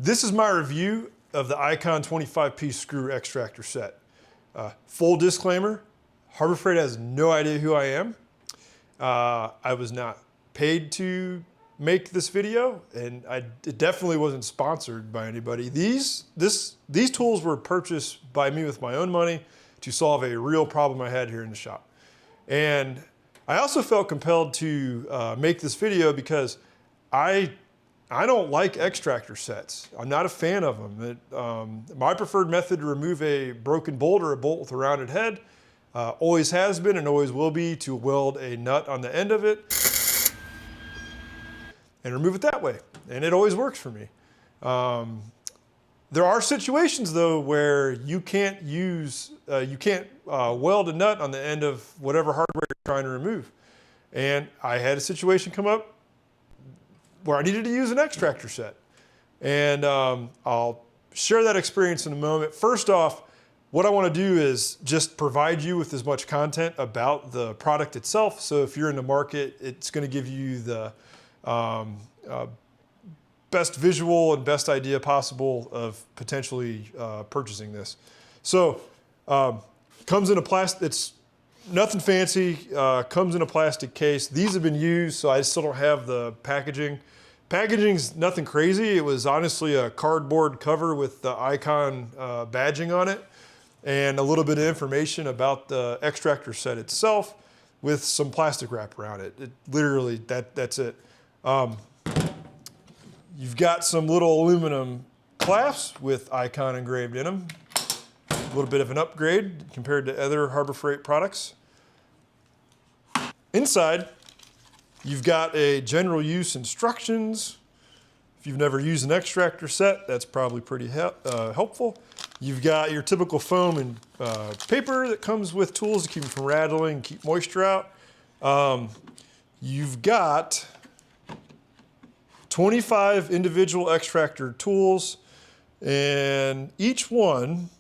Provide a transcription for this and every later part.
This is my review of the Icon 25-piece screw extractor set. Full disclaimer, Harbor Freight has no idea who I am. I was not paid to make this video, and it definitely wasn't sponsored by anybody. These tools were purchased by me with my own money to solve a real problem I had here in the shop. And I also felt compelled to make this video because I don't like extractor sets. I'm not a fan of them. My preferred method to remove a broken bolt or a bolt with a rounded head always has been and always will be to weld a nut on the end of it and remove it that way. And it always works for me. There are situations though where you can't weld a nut on the end of whatever hardware you're trying to remove. And I had a situation come up where I needed to use an extractor set. And I'll share that experience in a moment. First off, what I want to do is just provide you with as much content about the product itself. So if you're in the market, it's going to give you the best visual and best idea possible of potentially purchasing this. So comes in a plastic, it's nothing fancy, comes in a plastic case. These have been used, so I still don't have the packaging. Packaging's nothing crazy. It was honestly a cardboard cover with the Icon badging on it and a little bit of information about the extractor set itself with some plastic wrap around it. Literally, that's it. You've got some little aluminum clasps with Icon engraved in them. A little bit of an upgrade compared to other Harbor Freight products. Inside, you've got a general use instructions. If you've never used an extractor set, that's probably pretty helpful. You've got your typical foam and paper that comes with tools to keep them from rattling, keep moisture out. You've got 25 individual extractor tools, and each one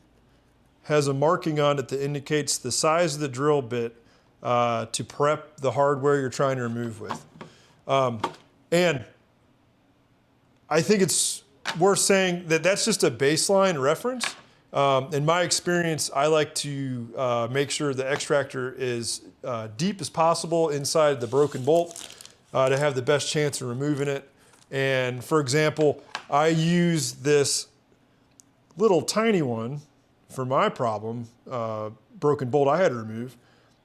has a marking on it that indicates the size of the drill bit to prep the hardware you're trying to remove with. And I think it's worth saying that that's just a baseline reference. In my experience, I like to make sure the extractor is deep as possible inside the broken bolt to have the best chance of removing it. And for example, I use this little tiny one for my problem, broken bolt I had to remove.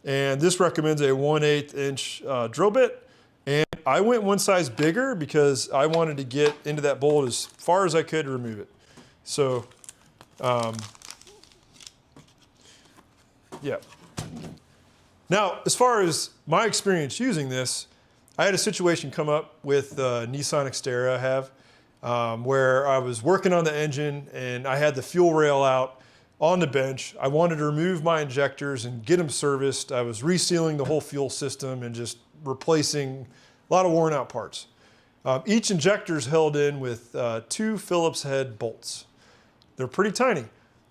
And this recommends a 1/8 inch drill bit. And I went one size bigger because I wanted to get into that bolt as far as I could to remove it. So, yeah. Now, as far as my experience using this, I had a situation come up with the Nissan Xterra I have, where I was working on the engine and I had the fuel rail out on the bench. I wanted to remove my injectors and get them serviced. I was resealing the whole fuel system and just replacing a lot of worn out parts. Each injector is held in with 2 Phillips head bolts. They're pretty tiny.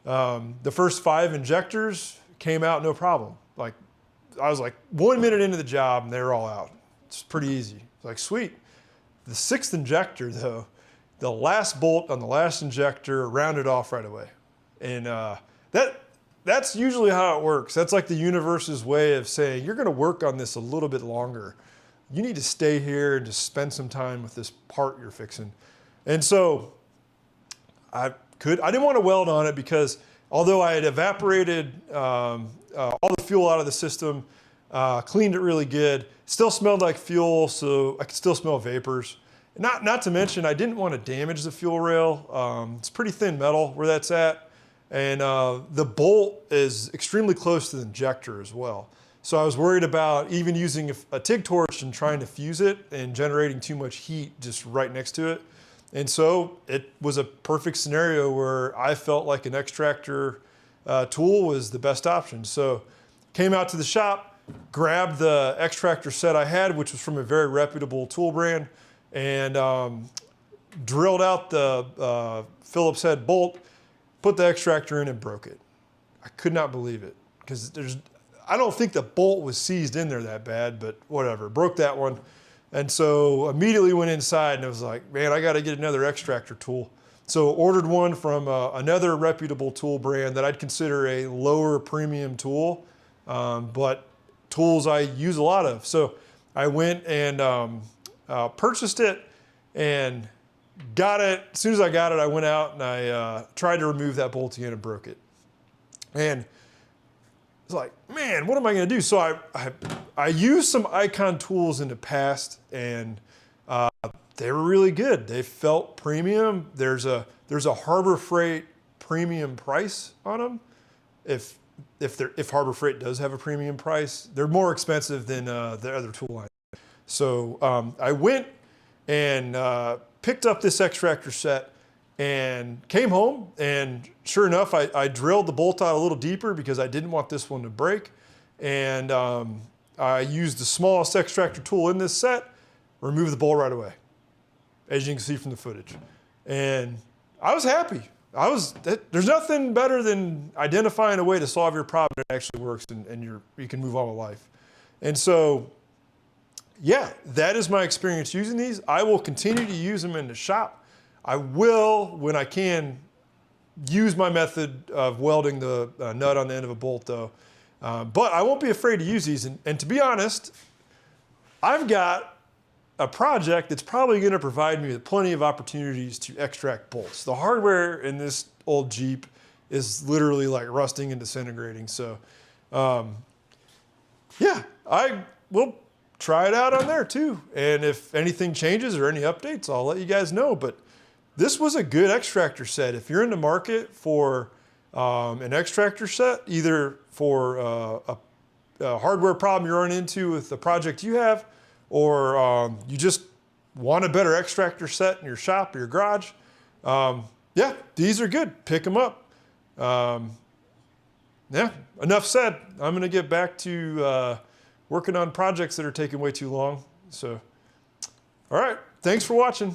The first 5 injectors came out no problem. Like, I was like 1 minute into the job and they were all out. It's pretty easy. It's like, sweet. The 6th injector though, the last bolt on the last injector rounded off right away. And that's usually how it works. That's like the universe's way of saying, you're gonna work on this a little bit longer. You need to stay here and just spend some time with this part you're fixing. And so I didn't want to weld on it because although I had evaporated all the fuel out of the system, cleaned it really good, it still smelled like fuel, so I could still smell vapors. Not to mention, I didn't want to damage the fuel rail. It's pretty thin metal where that's at. And the bolt is extremely close to the injector as well. So I was worried about even using a TIG torch and trying to fuse it and generating too much heat just right next to it. And so it was a perfect scenario where I felt like an extractor tool was the best option. So came out to the shop, grabbed the extractor set I had, which was from a very reputable tool brand, and drilled out the Phillips head bolt, put the extractor in and broke it. I could not believe it because I don't think the bolt was seized in there that bad, but whatever, broke that one. And so immediately went inside and I was like, man, I got to get another extractor tool. So ordered one from another reputable tool brand that I'd consider a lower premium tool, but tools I use a lot of. So I went and purchased it and got it. As soon as I got it, I went out and I tried to remove that bolt again and broke it. And it's like, man, what am I going to do? So I used some Icon tools in the past, and they were really good. They felt premium. There's a Harbor Freight premium price on them. If Harbor Freight does have a premium price, they're more expensive than the other tool line. So I went and picked up this extractor set and came home, and sure enough, I drilled the bolt out a little deeper because I didn't want this one to break. And I used the smallest extractor tool in this set, removed the bolt right away, as you can see from the footage. And I was happy. There's nothing better than identifying a way to solve your problem that actually works, and you can move on with life. And so, yeah, that is my experience using these. I will continue to use them in the shop. I will, when I can, use my method of welding the nut on the end of a bolt though. But I won't be afraid to use these. And to be honest, I've got a project that's probably going to provide me with plenty of opportunities to extract bolts. The hardware in this old Jeep is literally like rusting and disintegrating. So yeah, I will try it out on there too. And if anything changes or any updates, I'll let you guys know. But this was a good extractor set. If you're in the market for an extractor set, either for a hardware problem you're running into with the project you have, or you just want a better extractor set in your shop or your garage, yeah, these are good. Pick them up. Yeah, enough said. I'm going to get back to working on projects that are taking way too long. So, all right, thanks for watching.